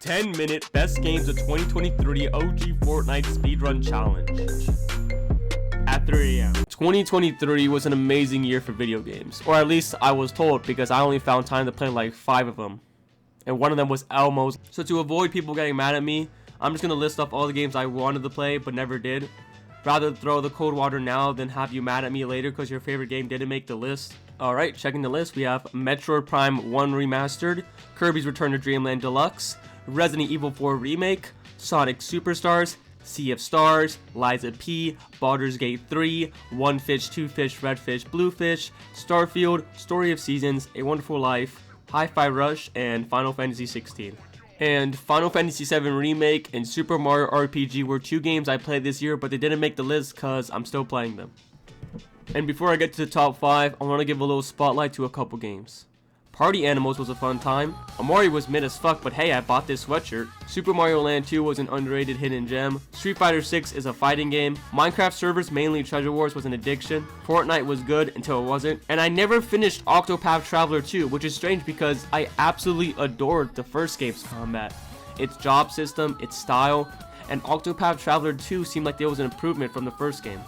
10-minute best games of 2023 OG Fortnite speedrun challenge at 3 a.m. 2023 was an amazing year for video games, or at least I was told, because I only found time to play like 5 of them, and one of them was Elmo's. So to avoid people getting mad at me, I'm just gonna list off all the games I wanted to play but never did. Rather throw the cold water now than have you mad at me later because your favorite game didn't make the list. Alright, checking the list, we have Metroid Prime 1 Remastered, Kirby's Return to Dreamland Deluxe, Resident Evil 4 Remake, Sonic Superstars, Sea of Stars, Liza P, Baldur's Gate 3, One Fish, Two Fish, Red Fish, Blue Fish, Starfield, Story of Seasons, A Wonderful Life, Hi-Fi Rush, and Final Fantasy 16. And Final Fantasy 7 Remake and Super Mario RPG were 2 games I played this year, but they didn't make the list because I'm still playing them. And before I get to the top 5, I want to give a little spotlight to a couple games. Party Animals was a fun time. Amari was mid as fuck, but hey, I bought this sweatshirt. Super Mario Land 2 was an underrated hidden gem. Street Fighter 6 is a fighting game. Minecraft servers, mainly Treasure Wars, was an addiction. Fortnite was good until it wasn't. And I never finished Octopath Traveler 2, which is strange because I absolutely adored the first game's combat, its job system, its style, and Octopath Traveler 2 seemed like there was an improvement from the first game.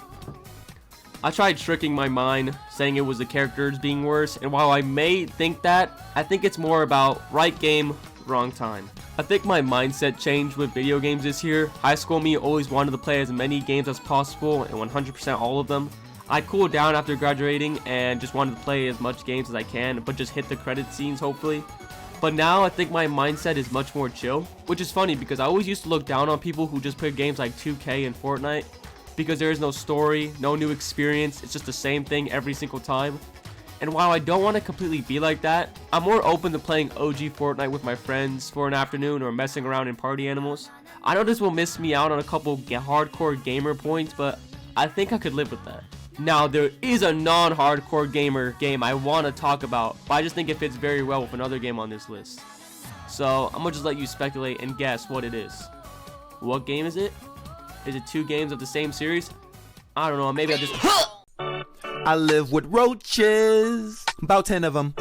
I tried tricking my mind, saying it was the characters being worse, and while I may think that, I think it's more about right game, wrong time. I think my mindset changed with video games this year. High school me always wanted to play as many games as possible, and 100% all of them. I cooled down after graduating and just wanted to play as much games as I can, but just hit the credit scenes hopefully. But now I think my mindset is much more chill, which is funny because I always used to look down on people who just play games like 2K and Fortnite, because there is no story, no new experience, it's just the same thing every single time. And while I don't want to completely be like that, I'm more open to playing OG Fortnite with my friends for an afternoon or messing around in Party Animals. I know this will miss me out on a couple hardcore gamer points, but I think I could live with that. Now, there is a non-hardcore gamer game I want to talk about, but I just think it fits very well with another game on this list. So I'm gonna just let you speculate and guess what it is. What game is it? Is it 2 games of the same series? I don't know, maybe I just... I live with roaches, about 10 of them.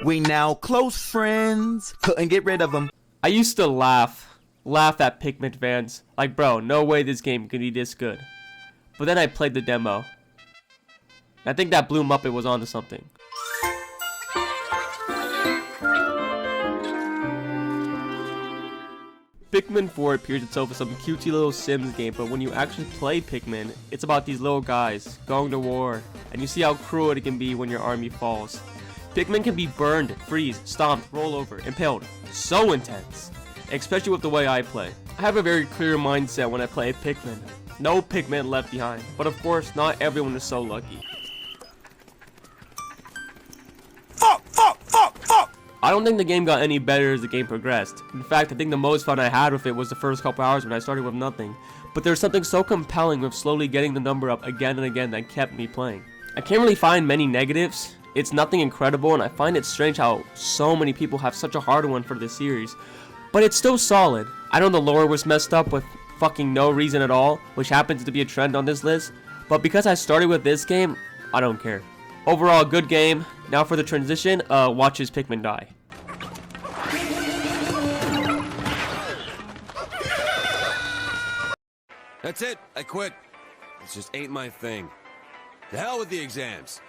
We now close friends, couldn't get rid of them. I used to laugh at Pikmin fans. Like, bro, no way this game could be this good. But then I played the demo. I think that Blue Muppet was onto something. Pikmin 4 appears itself as some cutesy little Sims game, but when you actually play Pikmin, it's about these little guys going to war, and you see how cruel it can be when your army falls. Pikmin can be burned, freeze, stomped, roll over, impaled. So intense, especially with the way I play. I have a very clear mindset when I play Pikmin. No Pikmin left behind, but of course, not everyone is so lucky. I don't think the game got any better as the game progressed. In fact, I think the most fun I had with it was the first couple hours when I started with nothing. But there's something so compelling with slowly getting the number up again and again that kept me playing. I can't really find many negatives. It's nothing incredible, and I find it strange how so many people have such a hard one for this series. But it's still solid. I know the lore was messed up with fucking no reason at all, which happens to be a trend on this list. But because I started with this game, I don't care. Overall, good game. Now for the transition, watch as Pikmin die. That's it. I quit. It just ain't my thing. The hell with the exams.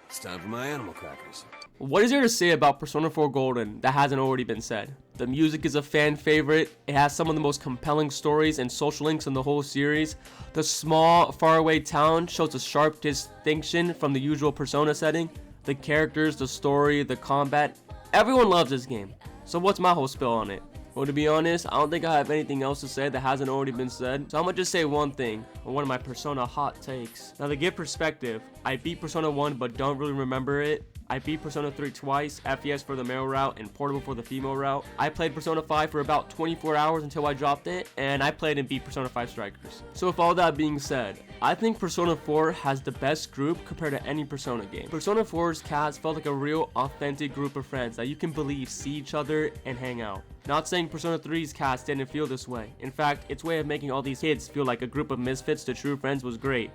It's time for my animal crackers. What is there to say about Persona 4 Golden that hasn't already been said? The music is a fan favorite. It has some of the most compelling stories and social links in the whole series. The small, faraway town shows a sharp distinction from the usual Persona setting. The characters, the story, the combat. Everyone loves this game. So what's my whole spill on it? Well, to be honest, I don't think I have anything else to say that hasn't already been said. So I'm gonna just say one thing, or one of my Persona hot takes. Now to give perspective, I beat Persona 1 but don't really remember it. I beat Persona 3 twice, FES for the male route and Portable for the female route. I played Persona 5 for about 24 hours until I dropped it, and I played and beat Persona 5 Strikers. So with all that being said, I think Persona 4 has the best group compared to any Persona game. Persona 4's cast felt like a real, authentic group of friends that you can believe see each other and hang out. Not saying Persona 3's cast didn't feel this way. In fact, its way of making all these kids feel like a group of misfits to true friends was great.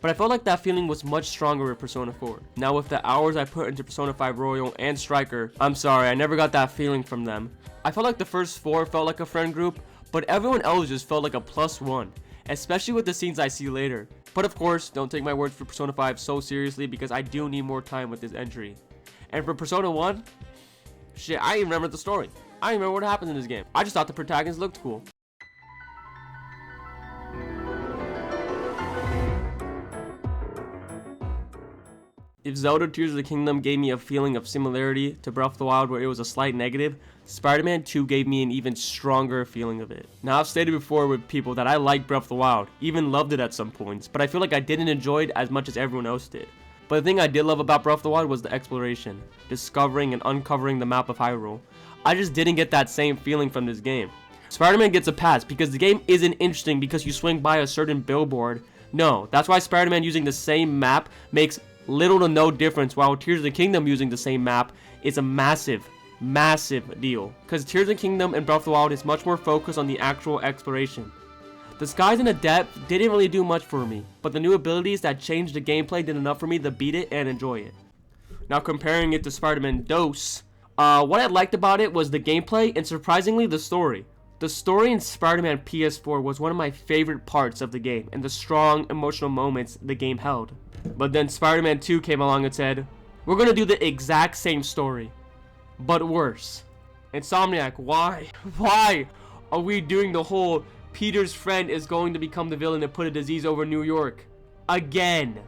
but I felt like that feeling was much stronger with Persona 4. Now with the hours I put into Persona 5 Royal and Striker, I'm sorry, I never got that feeling from them. I felt like the first 4 felt like a friend group, but everyone else just felt like a +1, especially with the scenes I see later. But of course, don't take my words for Persona 5 so seriously because I do need more time with this entry. And for Persona 1, shit, I even remember the story. I remember what happened in this game. I just thought the protagonist looked cool. If Zelda Tears of the Kingdom gave me a feeling of similarity to Breath of the Wild where it was a slight negative, Spider-Man 2 gave me an even stronger feeling of it. Now I've stated before with people that I liked Breath of the Wild, even loved it at some points, but I feel like I didn't enjoy it as much as everyone else did. But the thing I did love about Breath of the Wild was the exploration, discovering and uncovering the map of Hyrule. I just didn't get that same feeling from this game. Spider-Man gets a pass because the game isn't interesting because you swing by a certain billboard. No, that's why Spider-Man using the same map makes little to no difference, while Tears of the Kingdom using the same map is a massive deal. Because Tears of the Kingdom and Breath of the Wild is much more focused on the actual exploration. The skies and the depth didn't really do much for me, but the new abilities that changed the gameplay did enough for me to beat it and enjoy it. Now comparing it to Spider-Man DOS, what I liked about it was the gameplay and surprisingly the story. The story in Spider-Man PS4 was one of my favorite parts of the game and the strong emotional moments the game held. But then Spider-Man 2 came along and said, we're gonna do the exact same story, but worse. Insomniac, why? Why are we doing the whole Peter's friend is going to become the villain and put a disease over New York? Again.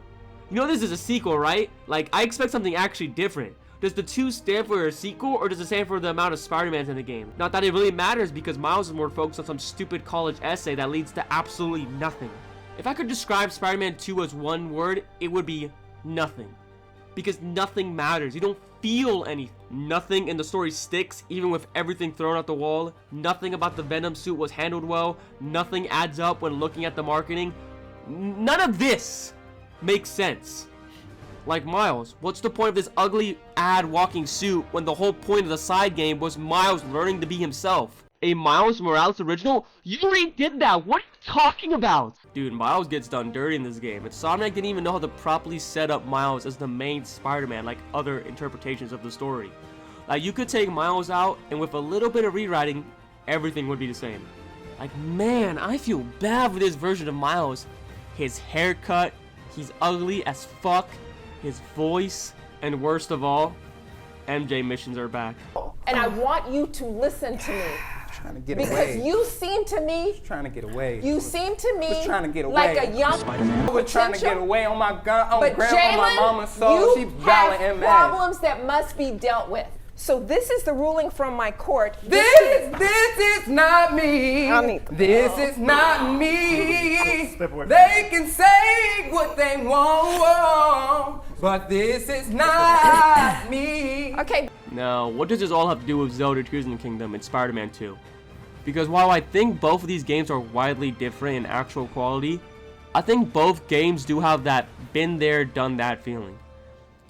You know this is a sequel, right? Like, I expect something actually different. Does the 2 stand for a sequel, or does it stand for the amount of Spider-Mans in the game? Not that it really matters because Miles is more focused on some stupid college essay that leads to absolutely nothing. If I could describe Spider-Man 2 as one word, it would be nothing. Because nothing matters. You don't feel anything. Nothing in the story sticks, even with everything thrown out the wall. Nothing about the Venom suit was handled well. Nothing adds up when looking at the marketing. None of this makes sense. Like Miles, what's the point of this ugly ad walking suit when the whole point of the side game was Miles learning to be himself? A Miles Morales original? You already did that. What are you talking about? Dude, Miles gets done dirty in this game. Insomniac didn't even know how to properly set up Miles as the main Spider-Man like other interpretations of the story. Like, you could take Miles out and with a little bit of rewriting, everything would be the same. Like, man, I feel bad for this version of Miles. His haircut, he's ugly as fuck, his voice, and worst of all, MJ missions are back. And I want you to listen to me. Trying to get because away. you seem to me. Trying to get away. You seem to me trying to get away. like a young. I was trying to get away on my gun. On but grandma, my mama, so she you valid have MS. problems that must be dealt with. So this is the ruling from my court. This is not me. This is not me. They can say what they want, but this is not me. Okay. Now, what does this all have to do with Zelda Tears of the Kingdom and Spider-Man 2? Because while I think both of these games are widely different in actual quality, I think both games do have that been there, done that feeling.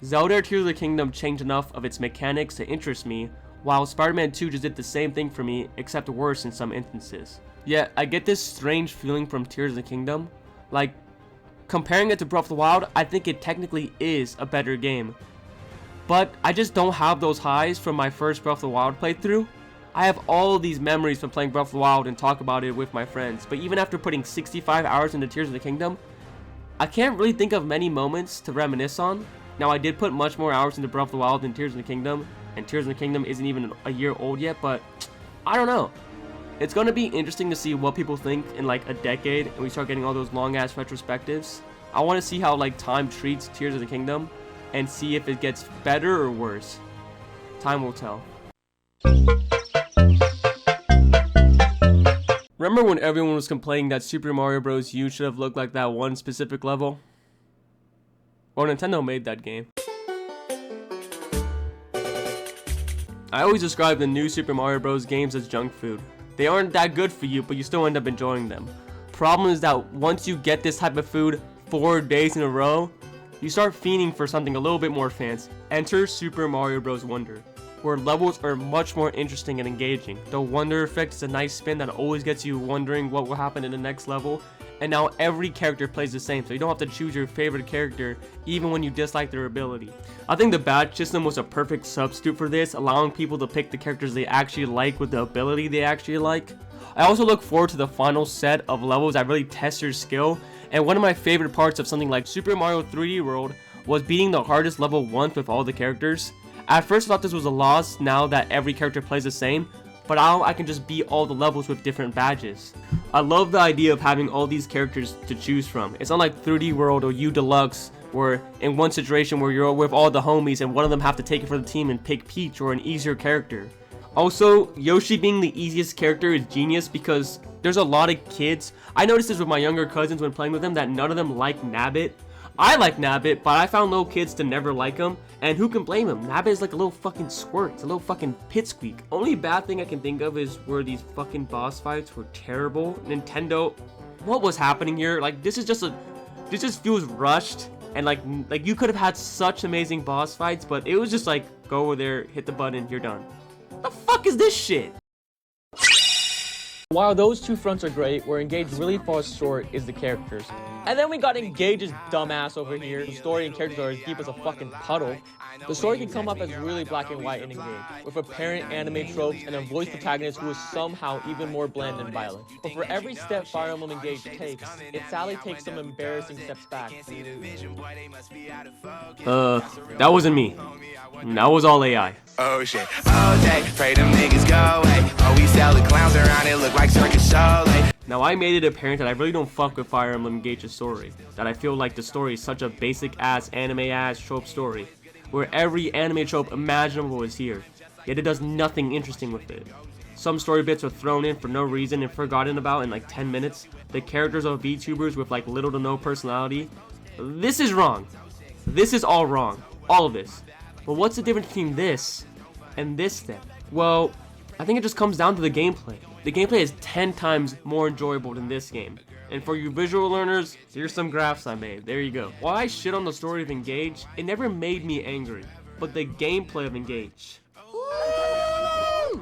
Zelda Tears of the Kingdom changed enough of its mechanics to interest me, while Spider-Man 2 just did the same thing for me, except worse in some instances. Yet, I get this strange feeling from Tears of the Kingdom. Like, comparing it to Breath of the Wild, I think it technically is a better game. But I just don't have those highs from my first Breath of the Wild playthrough. I have all these memories from playing Breath of the Wild and talk about it with my friends, but even after putting 65 hours into Tears of the Kingdom, I can't really think of many moments to reminisce on. Now, I did put much more hours into Breath of the Wild than Tears of the Kingdom, and Tears of the Kingdom isn't even a year old yet, but I don't know. It's going to be interesting to see what people think in like a decade and we start getting all those long-ass retrospectives. I want to see how like time treats Tears of the Kingdom and see if it gets better or worse. Time will tell. Remember when everyone was complaining that Super Mario Bros. U should have looked like that one specific level? Well, Nintendo made that game. I always describe the new Super Mario Bros. Games as junk food. They aren't that good for you, but you still end up enjoying them. Problem is that once you get this type of food 4 days in a row, you start fiending for something a little bit more fancy. Enter Super Mario Bros. Wonder, where levels are much more interesting and engaging. The Wonder effect is a nice spin that always gets you wondering what will happen in the next level, and now every character plays the same, so you don't have to choose your favorite character even when you dislike their ability. I think the badge system was a perfect substitute for this, allowing people to pick the characters they actually like with the ability they actually like. I also look forward to the final set of levels that really test your skill, and one of my favorite parts of something like Super Mario 3D World was beating the hardest level once with all the characters. At first I thought this was a loss now that every character plays the same, but now I can just beat all the levels with different badges. I love the idea of having all these characters to choose from. It's not like 3D World or U Deluxe, where in one situation where you're with all the homies and one of them have to take it for the team and pick Peach or an easier character. Also, Yoshi being the easiest character is genius because there's a lot of kids. I noticed this with my younger cousins when playing with them, that none of them like Nabbit. I like Nabbit, but I found little kids to never like him, and who can blame him? Nabbit is like a little fucking squirt, it's a little fucking pitsqueak. Only bad thing I can think of is where these fucking boss fights were terrible. Nintendo, what was happening here? Like, this just feels rushed, and like you could have had such amazing boss fights, but it was just like, go over there, hit the button, you're done. The fuck is this shit? While those two fronts are great, where Engage really falls short is the characters. And then we got Engage's dumbass over here. The story and characters are as deep as a fucking puddle. The story can come up as really black and white in Engage, with apparent anime tropes and a voice protagonist who is somehow even more bland and violent. But for every step Fire Emblem Engage takes, it sadly takes some embarrassing steps back. That wasn't me. That was all AI. Oh shit, all day, pray them niggas go away. Oh, we sell the clowns around, it look like circus show. Now I made it apparent that I really don't fuck with Fire Emblem Engage's story. That I feel like the story is such a basic ass anime ass trope story, where every anime trope imaginable is here, yet it does nothing interesting with it. Some story bits are thrown in for no reason and forgotten about in like 10 minutes. The characters are VTubers with like little to no personality. This is wrong. This is all wrong. All of this. But what's the difference between this and this then? Well, I think it just comes down to the gameplay. The gameplay is 10 times more enjoyable than this game. And for you visual learners, here's some graphs I made. There you go. While I shit on the story of Engage, it never made me angry. But the gameplay of Engage.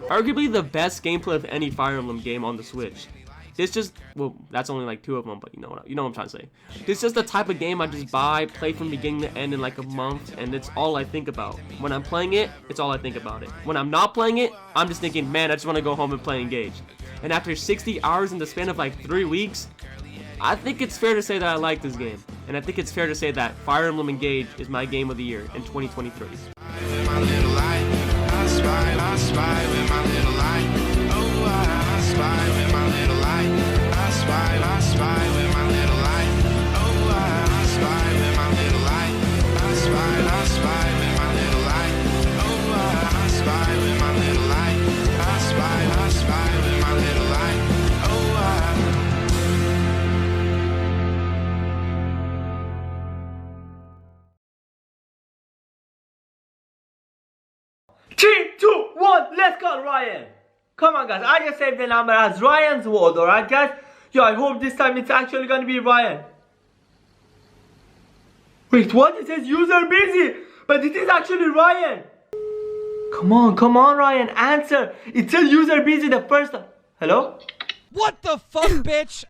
Arguably the best gameplay of any Fire Emblem game on the Switch. This just, well, that's only like 2 of them, but you know what I'm trying to say. This is just the type of game I just buy, play from beginning to end in like a month, and it's all I think about. When I'm playing it, it's all I think about it. When I'm not playing it, I'm just thinking, man, I just want to go home and play Engage. And after 60 hours in the span of like 3 weeks, I think it's fair to say that I like this game. And I think it's fair to say that Fire Emblem Engage is my game of the year in 2023. Three, two, one, let's go, Ryan! Come on, guys, I just saved the number as Ryan's word, alright, guys? Yo, I hope this time it's actually gonna be Ryan. Wait, what? It says user busy, but it is actually Ryan. Come on, Ryan, answer. It says user busy the first time. Hello? What the fuck, bitch?